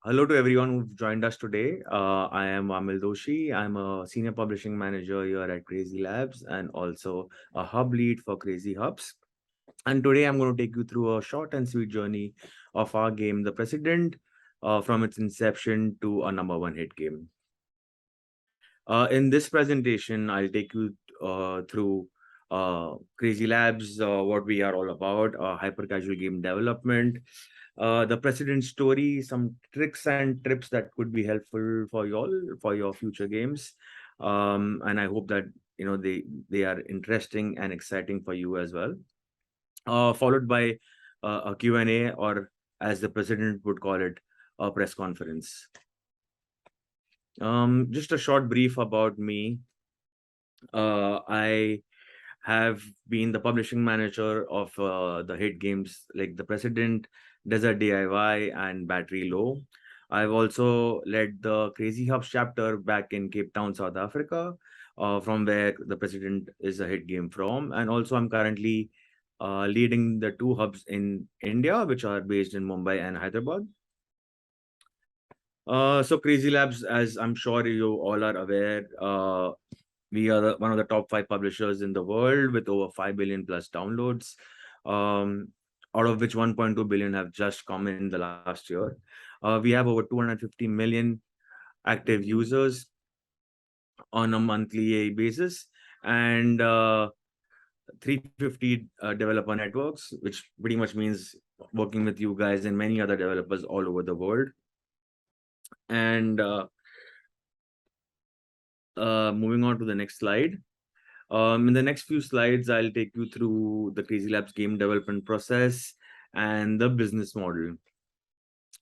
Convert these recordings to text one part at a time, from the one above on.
Hello to everyone who've joined us today. I am Vamil Doshi. I'm a senior publishing manager here at CrazyLabs and also a hub lead for Crazy Hubs. And today I'm going to take you through a short and sweet journey of our game, The President, from its inception to a number one hit game. In this presentation, I'll take you through Crazy Labs, what we are all about, hyper casual game development, the President's story, some tricks and tips that could be helpful for you all for your future games. And I hope that they are interesting and exciting for you as well. Followed by a Q&A, or as the president would call it, a press conference. Just a short brief about me. I have been the publishing manager of the hit games like The President, Desert DIY, and Battery Low. I've also led the Crazy Hubs chapter back in Cape Town, South Africa, from where The President is a hit game from. And also, I'm currently leading the two hubs in India, which are based in Mumbai and Hyderabad. So Crazy Labs, as I'm sure you all are aware, we are one of the top 5 publishers in the world with over 5 billion plus downloads, out of which 1.2 billion have just come in the last year. We have over 250 million active users on a monthly basis, and 350 developer networks, which pretty much means working with you guys and many other developers all over the world. And moving on to the next slide. In the next few slides, I'll take you through the Crazy Labs game development process and the business model.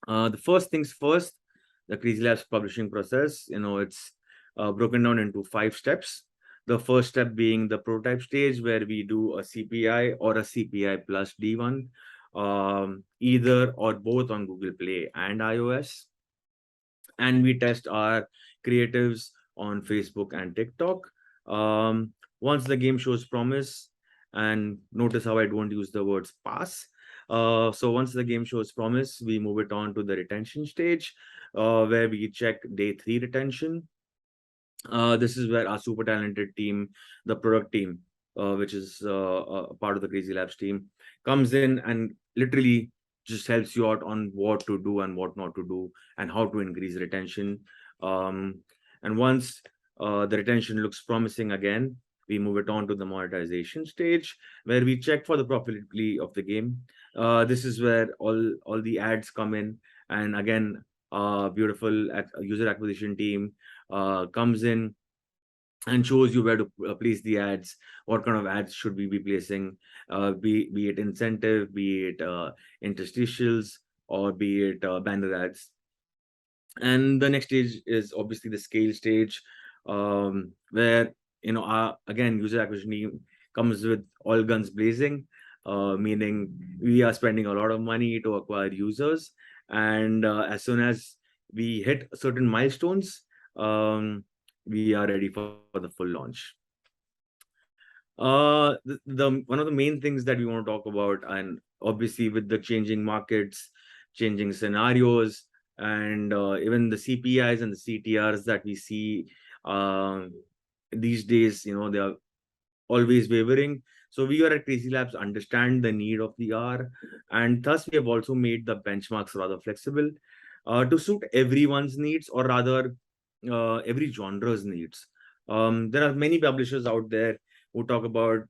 The first things first, the Crazy Labs publishing process, it's broken down into 5 steps. The first step being the prototype stage, where we do a CPI or a CPI plus D1, either or both on Google Play and iOS. And we test our creatives on Facebook and TikTok. Once the game shows promise, and notice how I don't use the words pass. So once the game shows promise, we move it on to the retention stage, where we check day 3 retention. This is where our super talented team, the product team, which is a part of the Crazy Labs team, comes in and literally just helps you out on what to do and what not to do and how to increase retention. And once the retention looks promising again, we move it on to the monetization stage, where we check for the profitability of the game. This is where all the ads come in, and again, beautiful user acquisition team comes in and shows you where to place the ads, what kind of ads should we be placing, be it incentive, be it interstitials, or be it banner ads. And the next stage is obviously the scale stage, where again, user acquisition team comes with all guns blazing, meaning we are spending a lot of money to acquire users, and as soon as we hit certain milestones, we are ready for the full launch. The one of the main things that we want to talk about, and obviously with the changing markets, changing scenarios, and even the CPIs and the CTRs that we see these days, they are always wavering. So we are at Crazy Labs understand the need of the hour, and thus we have also made the benchmarks rather flexible to suit everyone's needs, or rather every genre's needs. There are many publishers out there who talk about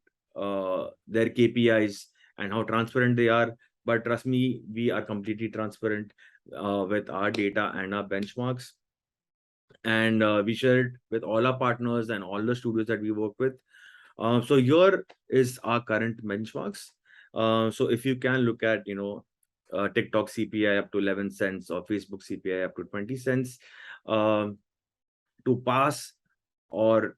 their KPIs and how transparent they are, but trust me, we are completely transparent with our data and our benchmarks, and we share it with all our partners and all the studios that we work with. So here is our current benchmarks. So if you can look at, TikTok CPI up to 11 cents or Facebook CPI up to 20 cents, to pass or,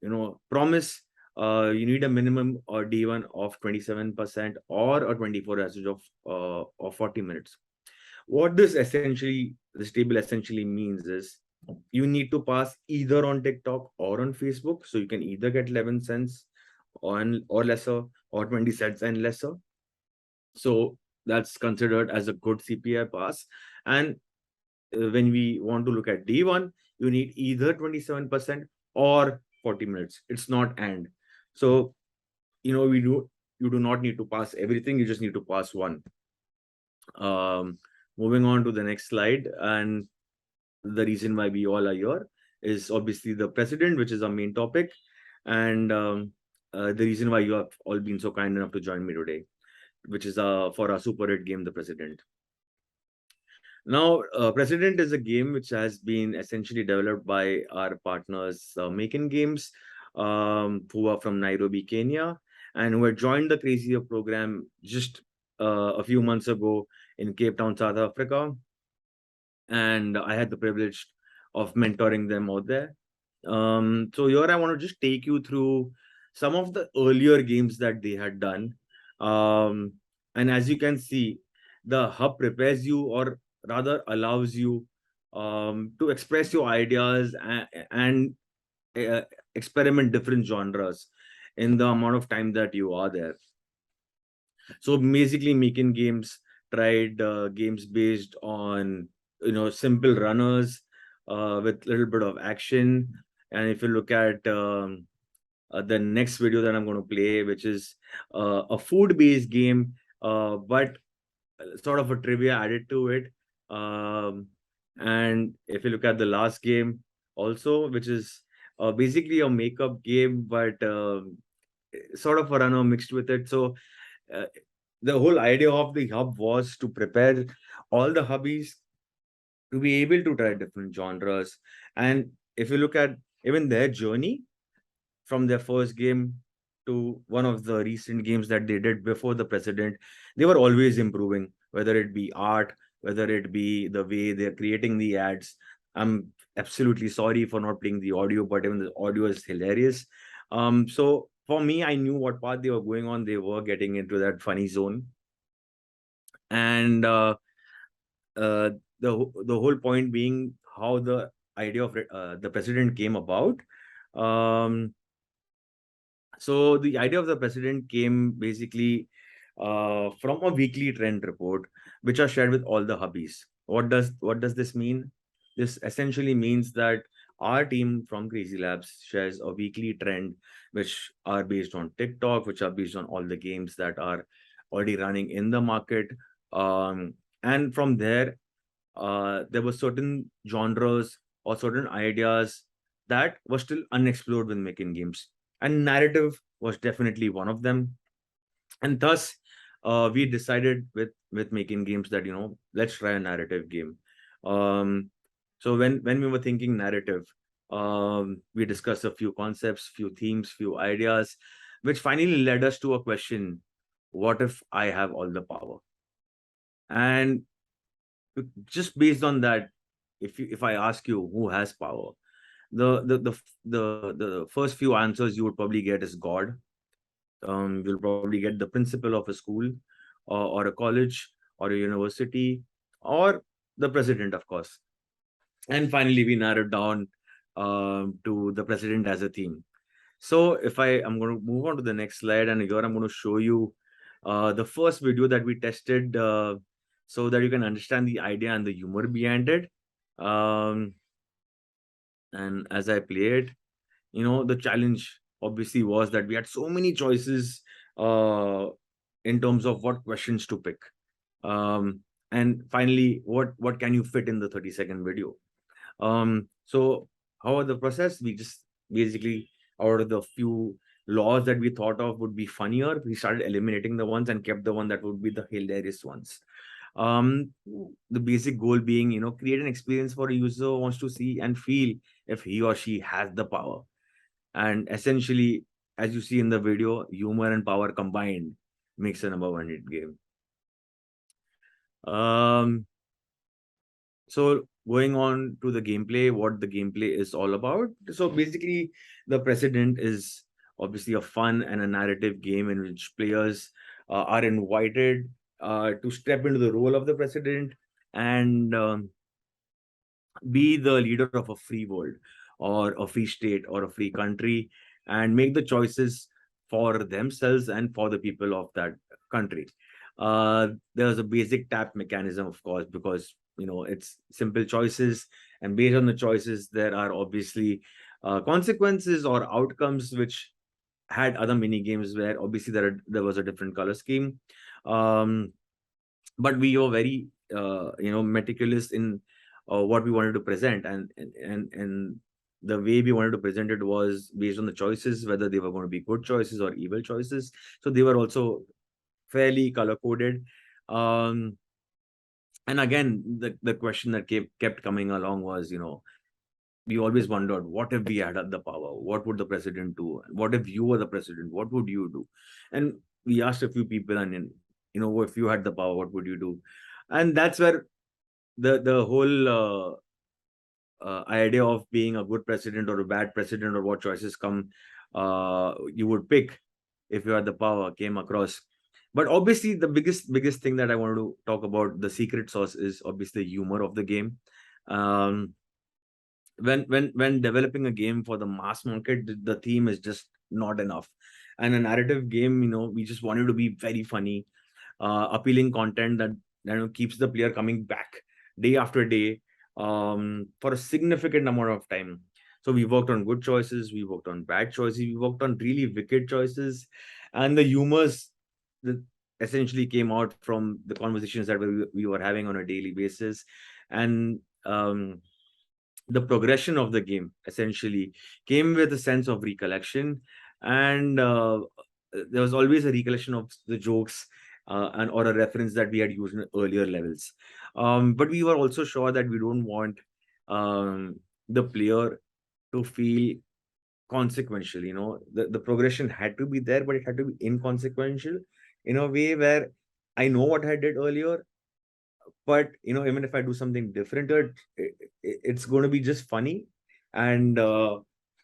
promise, you need a minimum or D1 of 27% or a 24 usage of 40 minutes. What this table essentially means is you need to pass either on TikTok or on Facebook. So you can either get 11 cents on or lesser, or 20 cents and lesser. So that's considered as a good CPI pass. And when we want to look at D1, you need either 27% or 40 minutes. It's not and. So, you do not need to pass everything. You just need to pass one. Um, Moving on to the next slide, and the reason why we all are here is obviously the president, which is our main topic, and the reason why you have all been so kind enough to join me today, which is for our super hit game, The President. Now, President is a game which has been essentially developed by our partners, Making Games, who are from Nairobi, Kenya, and who had joined the Crazy Up program just a few months ago in Cape Town, South Africa. And I had the privilege of mentoring them out there. So here I want to just take you through some of the earlier games that they had done. And as you can see, the hub prepares you, or rather allows you to express your ideas and experiment different genres in the amount of time that you are there. So basically, Making Games tried games based on simple runners with a little bit of action. And if you look at the next video that I'm going to play, which is a food-based game, but sort of a trivia added to it. And if you look at the last game also, which is basically a makeup game, but sort of a runner mixed with it. So the whole idea of the hub was to prepare all the hubbies to be able to try different genres. And if you look at even their journey from their first game to one of the recent games that they did before the president, they were always improving, whether it be art, whether it be the way they're creating the ads. I'm absolutely sorry for not playing the audio, but even the audio is hilarious. So for me, I knew what path they were going on. They were getting into that funny zone. And the whole point being how the idea of the president came about. Um, so the idea of the president came basically from a weekly trend report, which are shared with all the hubbies. What does this mean? This essentially means that our team from CrazyLabs shares a weekly trend, which are based on TikTok, which are based on all the games that are already running in the market. And from there were certain genres or certain ideas that were still unexplored with Making Games. And narrative was definitely one of them. And thus, we decided with Making Games that, let's try a narrative game. So when we were thinking narrative, we discussed a few concepts, few themes, few ideas, which finally led us to a question: what if I have all the power? And just based on that, if I ask you who has power, the first few answers you would probably get is God. You'll probably get the principal of a school, or a college, or a university, or the president, of course. And finally, we narrowed down to the president as a theme. So if I'm going to move on to the next slide, and here I'm going to show you the first video that we tested, so that you can understand the idea and the humor behind it. And as I play it, the challenge obviously was that we had so many choices in terms of what questions to pick. And finally, what can you fit in the 30-second video? So how the process? We just basically, out of the few laws that we thought of would be funnier, we started eliminating the ones and kept the one that would be the hilarious ones. The basic goal being, create an experience for a user who wants to see and feel if he or she has the power. And essentially, as you see in the video, humor and power combined makes a number one hit game. So going on to the gameplay, what the gameplay is all about. So basically, the President is obviously a fun and a narrative game in which players are invited to step into the role of the President and be the leader of a free world, or a free state, or a free country, and make the choices for themselves and for the people of that country. There's a basic tap mechanism, of course, because it's simple choices, and based on the choices there are obviously consequences or outcomes which had other mini games where obviously there was a different color scheme. um but we were very meticulous in what we wanted to present, and the way we wanted to present it was based on the choices, whether they were going to be good choices or evil choices. So they were also fairly color coded. um and again, the question that kept coming along was, we always wondered, what if we had the power? What would the president do? What if you were the president? What would you do? And we asked a few people, and if you had the power, what would you do? And that's where the whole idea of being a good president or a bad president, or what choices you would pick if you had the power, came across. But obviously, the biggest thing that I wanted to talk about, the secret sauce, is obviously the humor of the game. um when developing a game for the mass market, the theme is just not enough. And a narrative game, we just wanted to be very funny, appealing content that keeps the player coming back day after day, for a significant amount of time. So we worked on good choices, we worked on bad choices, we worked on really wicked choices, and the humors that essentially came out from the conversations that we were having on a daily basis. And the progression of the game essentially came with a sense of recollection, and there was always a recollection of the jokes, and or a reference that we had used in earlier levels. But we were also sure that we don't want the player to feel consequential. The progression had to be there, but it had to be inconsequential, in a way where I know what I did earlier, but even if I do something different, it's going to be just funny, and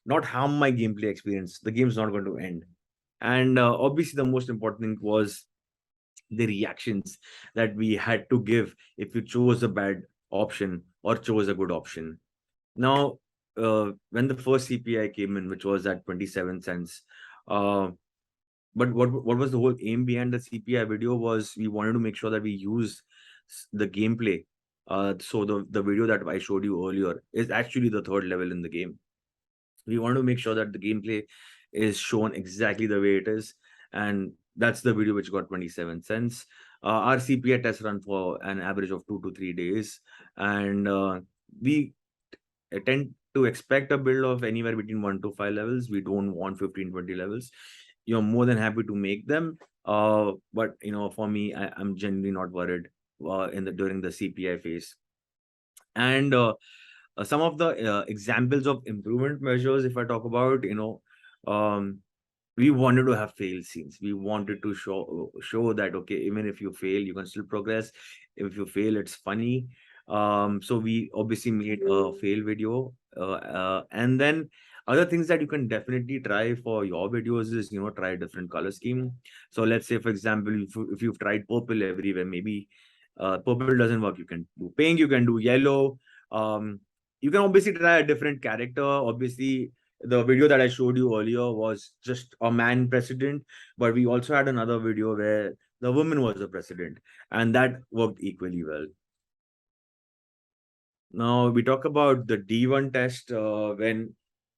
not harm my gameplay experience. The game's not going to end. And obviously the most important thing was the reactions that we had to give if you chose a bad option or chose a good option. Now, when the first CPI came in, which was at 27 cents, uh, but what was the whole aim behind the CPI video was we wanted to make sure that we use the gameplay. So the video that I showed you earlier is actually the third level in the game. We want to make sure that the gameplay is shown exactly the way it is, and that's the video which got 27 cents. Our CPI test run for an average of 2 to 3 days, and we tend to expect a build of anywhere between 1 to 5 levels. We don't want 15-20 levels. You're more than happy to make them. But for me, I'm generally not worried in the during the CPI phase. And some of the examples of improvement measures, if I talk about, um, we wanted to have fail scenes. We wanted to show that, okay, even if you fail, you can still progress. If you fail, it's funny. So we obviously made a fail video, and then other things that you can definitely try for your videos is, try a different color scheme. So let's say, for example, if you've tried purple everywhere, maybe purple doesn't work. You can do pink, you can do yellow. You can obviously try a different character. Obviously, the video that I showed you earlier was just a man president, but we also had another video where the woman was the president, and that worked equally well. Now we talk about the D1 test. When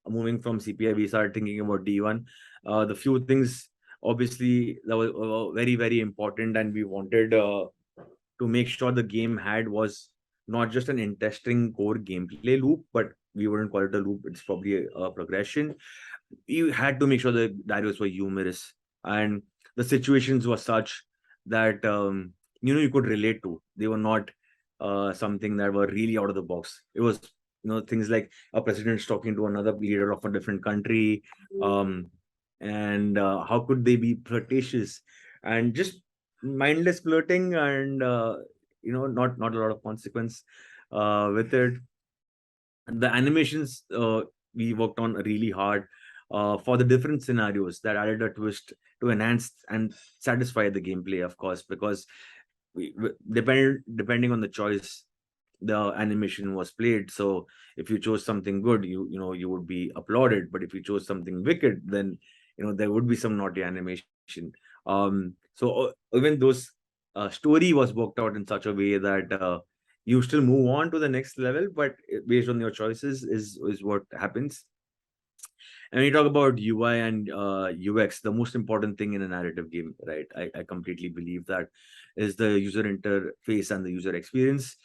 moving from CPI, we started thinking about D1. The few things obviously that were very, very important, and we wanted to make sure the game had was not just an interesting core gameplay loop, but we wouldn't call it a loop. It's probably a progression. You had to make sure the dialogues were humorous, and the situations were such that you could relate to. They were not something that were really out of the box. It was things like a president's talking to another leader of a different country, um, and how could they be flirtatious and just mindless flirting, and not a lot of consequence with it. The animations, we worked on really hard for the different scenarios that added a twist to enhance and satisfy the gameplay, of course, because depending on the choice, the animation was played. So if you chose something good, you would be applauded, but if you chose something wicked, then there would be some naughty animation. So even those story was worked out in such a way that You still move on to the next level, but based on your choices is what happens. And when you talk about UI and UX, the most important thing in a narrative game, right? I completely believe that is the user interface and the user experience.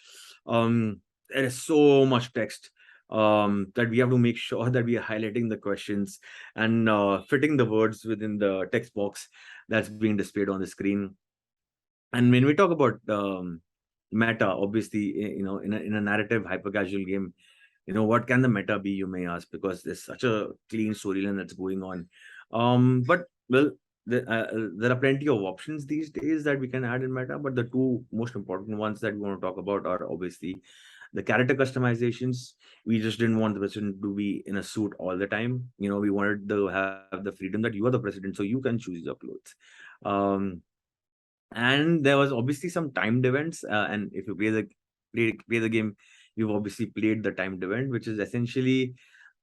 There is so much text that we have to make sure that we are highlighting the questions and fitting the words within the text box that's being displayed on the screen. And when we talk about meta, obviously, in a narrative hyper casual game, what can the meta be, you may ask, because there's such a clean storyline that's going on. But well, there are plenty of options these days that we can add in meta, but the two most important ones that we want to talk about are obviously the character customizations. We just didn't want the president to be in a suit all the time. We wanted to have the freedom that you are the president, so you can choose your clothes. um and there was obviously some timed events, and if you play the game, you've obviously played the timed event, which is essentially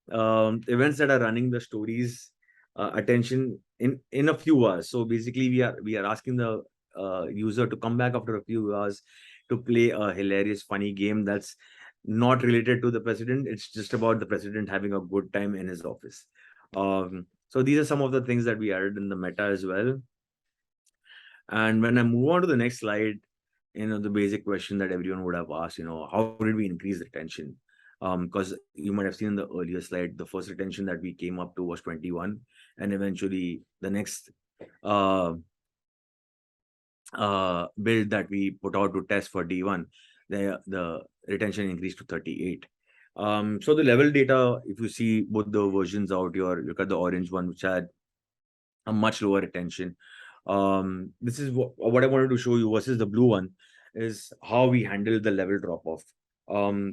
events that are running the story's attention in a few hours. So basically, we are asking the user to come back after a few hours to play a hilarious, funny game that's not related to the president. It's just about the president having a good time in his office. So these are some of the things that we added in the meta as well. And when I move on to the next slide, the basic question that everyone would have asked, how did we increase retention? Because you might have seen in the earlier slide, the first retention that we came up to was 21, and eventually the next uh, build that we put out to test for D1, the retention increased to 38. So the level data, if you see both the versions out here, look at the orange one, which had a much lower retention. This is what I wanted to show you versus the blue one, is how we handle the level drop off.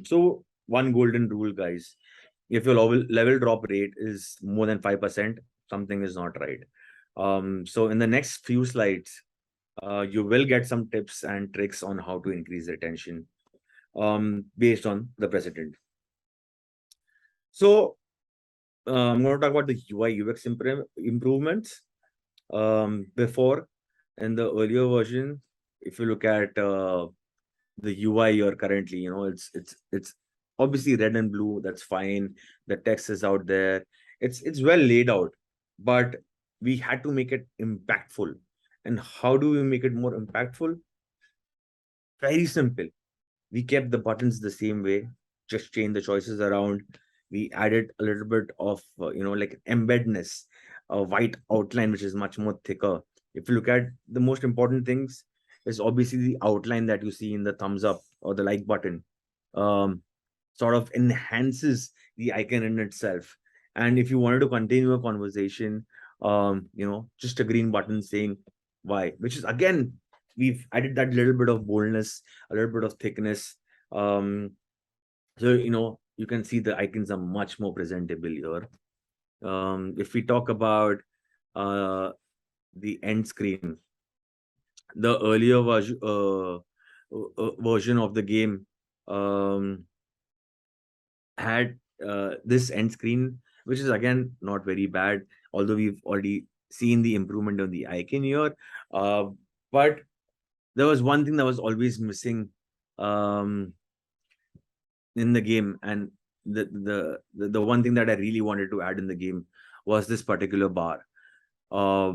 So one golden rule, guys: if your level drop rate is more than 5%, something is not right. So in the next few slides, you will get some tips and tricks on how to increase retention based on the precedent. So I'm going to talk about the UI UX improvements. Before, in the earlier version, if you look at the UI you're currently, it's obviously red and blue. That's fine. The text is out there. It's well laid out, but we had to make it impactful. And how do we make it more impactful? Very simple. We kept the buttons the same way, just changed the choices around. We added a little bit of like embedness, a white outline which is much more thicker. If you look at the most important things, is obviously the outline that you see in the thumbs up or the like button. um, Sort of enhances the icon in itself. And if you wanted to continue a conversation, just a green button saying why, which is, again, we've added that little bit of boldness, a little bit of thickness. So you can see the icons are much more presentable here. If we talk about uh, the end screen, the earlier version of the game um, had this end screen, which is again not very bad, although we've already seen the improvement on the icon here. Uh, but there was one thing that was always missing um, in the game, and the one thing that I really wanted to add in the game was this particular bar. Uh,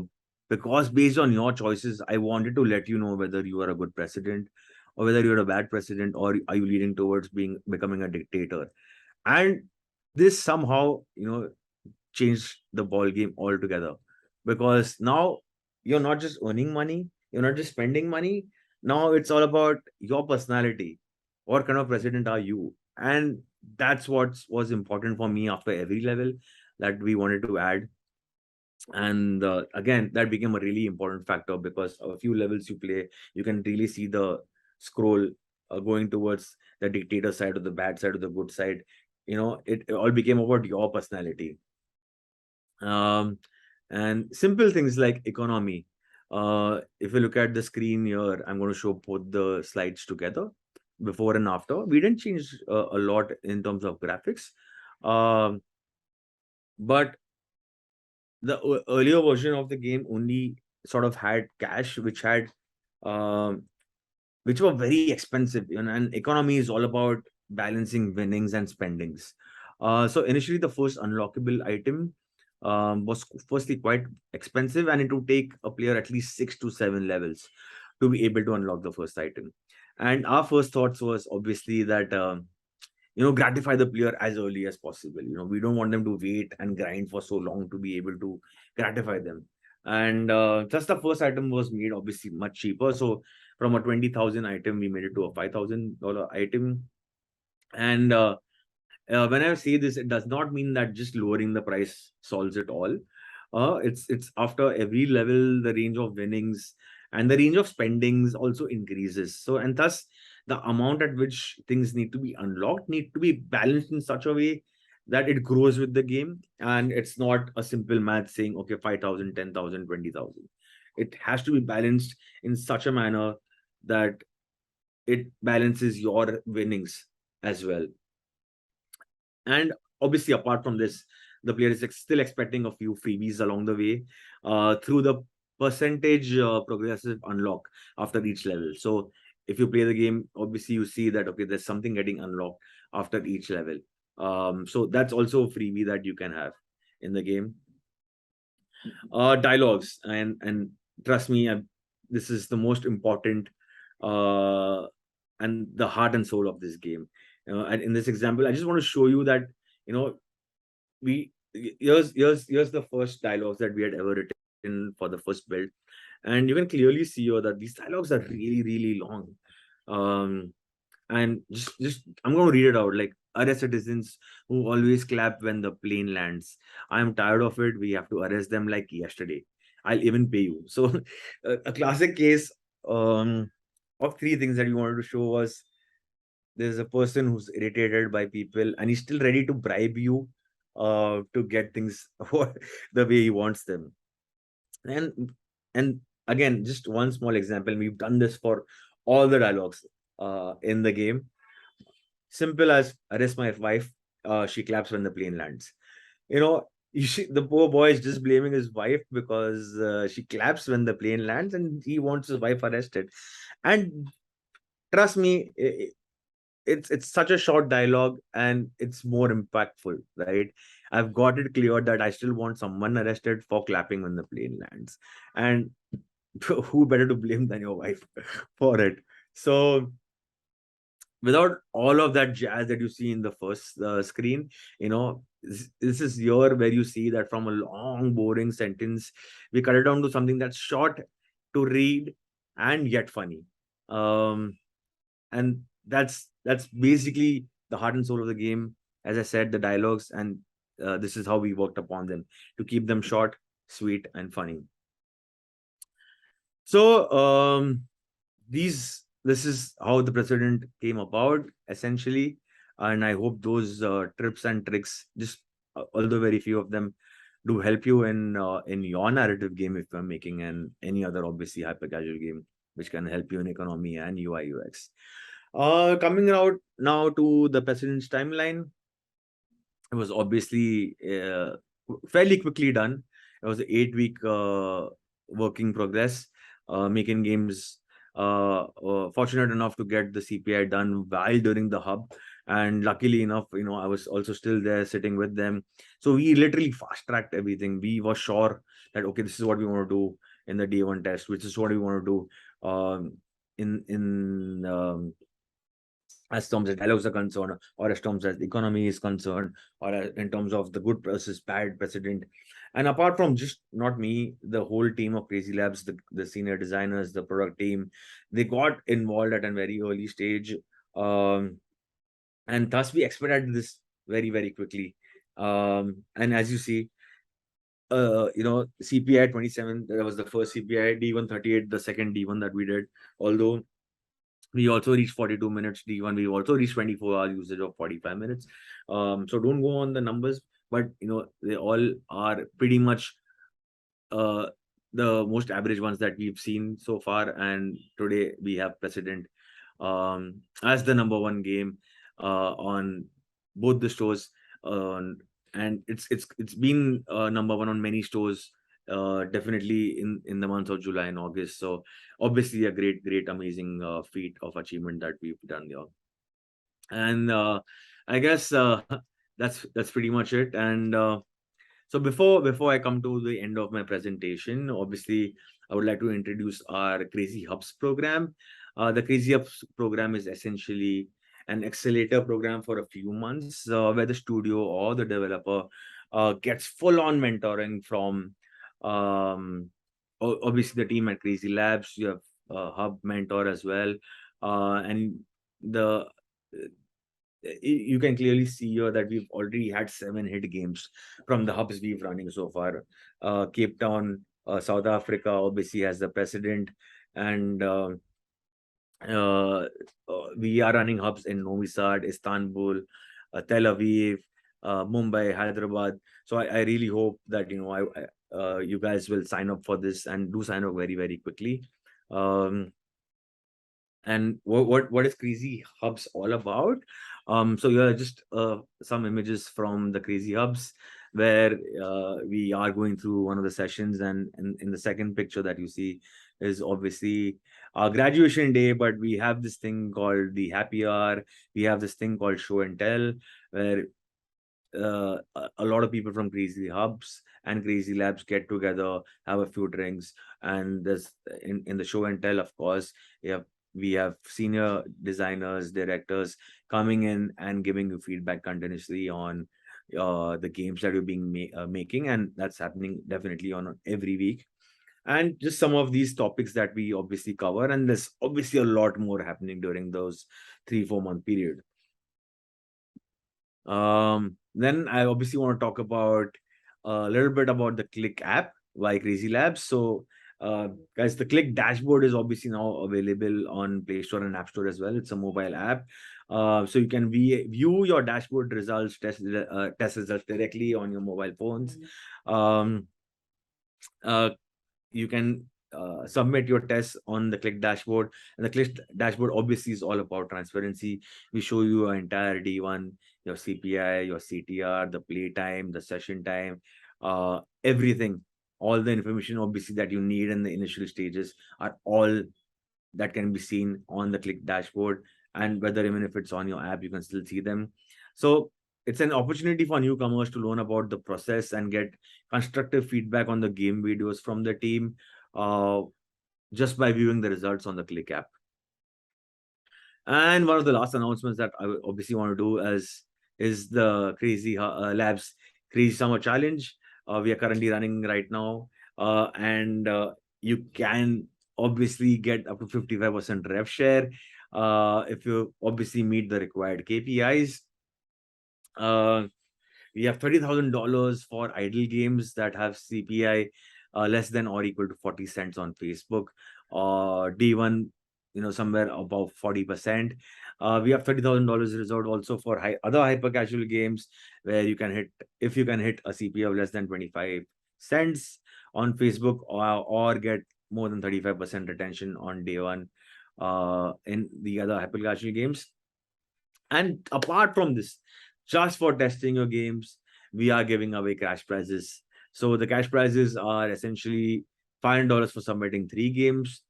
because based on your choices, I wanted to let you know whether you are a good president or whether you're a bad president, or are you leading towards becoming a dictator. And this somehow changed the ball game altogether, because now you're not just earning money, you're not just spending money. Now it's all about your personality. What kind of president are you? And that's what was important for me after every level that we wanted to add. And again, that became a really important factor, because a few levels you play, you can really see the scroll going towards the dictator side or the bad side or the good side. It all became about your personality. um, and simple things like economy. If you look at the screen here, I'm going to show both the slides together, before and after. We didn't change a lot in terms of graphics, um, but the earlier version of the game only sort of had cash, which had um, which were very expensive. And economy is all about balancing winnings and spendings. So initially, the first unlockable item was firstly quite expensive, and it would take a player at least 6 to 7 levels to be able to unlock the first item. And our first thoughts was obviously that gratify the player as early as possible. We don't want them to wait and grind for so long to be able to gratify them. And just the first item was made obviously much cheaper. So from a 20,000 item, we made it to a $5,000 item. And when I say this, it does not mean that just lowering the price solves it all. It's after every level, the range of winnings and the range of spendings also increases. So, and thus the amount at which things need to be unlocked need to be balanced in such a way that it grows with the game, and it's not a simple math saying okay, 5,000, 10,000, 20,000. It has to be balanced in such a manner that it balances your winnings as well. And obviously, apart from this, the player is still expecting a few freebies along the way through the percentage progressive unlock after each level. So if you play the game, obviously you see that, okay, there's something getting unlocked after each level. So that's also a freebie that you can have in the game. Dialogues, and trust me, this is the most important and the heart and soul of this game. And in this example, I just want to show you that we here's the first dialogues that we had ever written for the first build, and you can clearly see here that these dialogues are really, really long. And just I'm going to read it out. Like, arrest citizens who always clap when the plane lands. I'm tired of it. We have to arrest them like yesterday. I'll even pay you. So a classic case of three things that we wanted to show was there's a person who's irritated by people and he's still ready to bribe you to get things the way he wants them. And again, just one small example, we've done this for all the dialogues in the game. Simple as arrest my wife, she claps when the plane lands. The poor boy is just blaming his wife because she claps when the plane lands and he wants his wife arrested. And trust me, it's such a short dialogue and it's more impactful, right? I've got it clear that I still want someone arrested for clapping when the plane lands. And who better to blame than your wife for it? So without all of that jazz that you see in the first screen, this is here where you see that from a long, boring sentence, we cut it down to something that's short to read and yet funny. And that's basically the heart and soul of the game. As I said, the dialogues, and this is how we worked upon them to keep them short, sweet, and funny. So this is how the president came about essentially, and I hope those tips and tricks, just although very few of them, do help you in your narrative game if you're making any other obviously hyper casual game which can help you in economy and UI UX. Coming out now to the president's timeline, it was obviously fairly quickly done. It was an 8-week work in progress, making games. Fortunate enough to get the CPI done while during the hub, and luckily enough, I was also still there sitting with them. So we literally fast tracked everything. We were sure that okay, this is what we want to do in the day one test, which is what we want to do in as terms as dialogues are concerned, or as terms as the economy is concerned, or in terms of the good versus bad precedent. And apart from just not me, the whole team of CrazyLabs, the senior designers, the product team, they got involved at a very early stage. And thus we expedited this very, very quickly. And as you see, CPI 27, that was the first CPI, D1 38, the second D1 that we did. Although we also reached 42 minutes D1. We also reached 24-hour usage of 45 minutes. So don't go on the numbers, but they all are pretty much the most average ones that we've seen so far. And today we have precedent as the number one game on both the stores. And it's been number one on many stores definitely in the months of July and August. So obviously a great amazing feat of achievement that we've done there. And I guess that's pretty much it. And so before I come to the end of my presentation, obviously I would like to introduce our Crazy Hubs program. The Crazy Hubs program is essentially an accelerator program for a few months, where the studio or the developer gets full-on mentoring from obviously the team at CrazyLabs. You have a hub mentor as well, and the you can clearly see here that we've already had 7 hit games from the hubs we've running so far. Cape Town, South Africa obviously has the precedent, and uh, we are running hubs in Novi Sad, Istanbul, Tel Aviv, Mumbai, Hyderabad. So I really hope that you guys will sign up for this and do sign up very quickly. And what is Crazy Hubs all about? So yeah, just some images from the Crazy Hubs where we are going through one of the sessions, and in the second picture that you see is obviously our graduation day, but we have this thing called the happy hour. We have this thing called show and tell, where a lot of people from Crazy Hubs and CrazyLabs get together, have a few drinks, and there's in the show and tell, of course, we have senior designers, directors coming in and giving you feedback continuously on the games that you're making, and that's happening definitely on every week. And just some of these topics that we obviously cover, and there's obviously a lot more happening during those 3-4 month period. Then I obviously want to talk about a little bit about the Click app by CrazyLabs. So, guys, the Click dashboard is obviously now available on Play Store and App Store as well. It's a mobile app. So you can view your dashboard results, test results directly on your mobile phones. Uh, you can submit your tests on the Click dashboard, and the Click dashboard obviously is all about transparency. We show you your entire D1, your CPI, your CTR, the play time, the session time, everything. All the information obviously that you need in the initial stages are all that can be seen on the Click dashboard, and whether even if it's on your app, you can still see them. So it's an opportunity for newcomers to learn about the process and get constructive feedback on the game videos from the team, uh, just by viewing the results on the Click app. And one of the last announcements that I obviously want to do is the Crazy Labs Crazy Summer Challenge. We are currently running right now, and you can obviously get up to 55% rev share if you obviously meet the required KPIs. We have $30,000 for idle games that have CPI less than or equal to 40 cents on Facebook. D1, somewhere above 40%. We have $30,000 reserved also for other hyper casual games where if you can hit a CPI of less than 25 cents on Facebook, or get more than 35% retention on day one in the other hyper casual games. And apart from this, just for testing your games, we are giving away cash prizes. So the cash prizes are essentially $500 for submitting 3 games,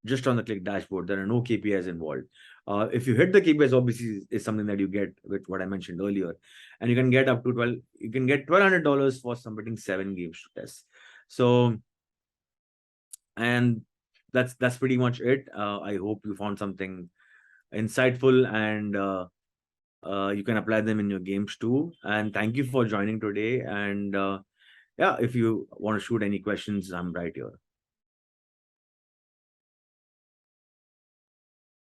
just on the Click dashboard. There are no KPIs involved. If you hit the KPIs, obviously is something that you get with what I mentioned earlier, and you can get up to $1,200 for submitting 7 games to test. So, and that's pretty much it. I hope you found something insightful, and you can apply them in your games too. And thank you for joining today. And yeah, if you want to shoot any questions, I'm right here.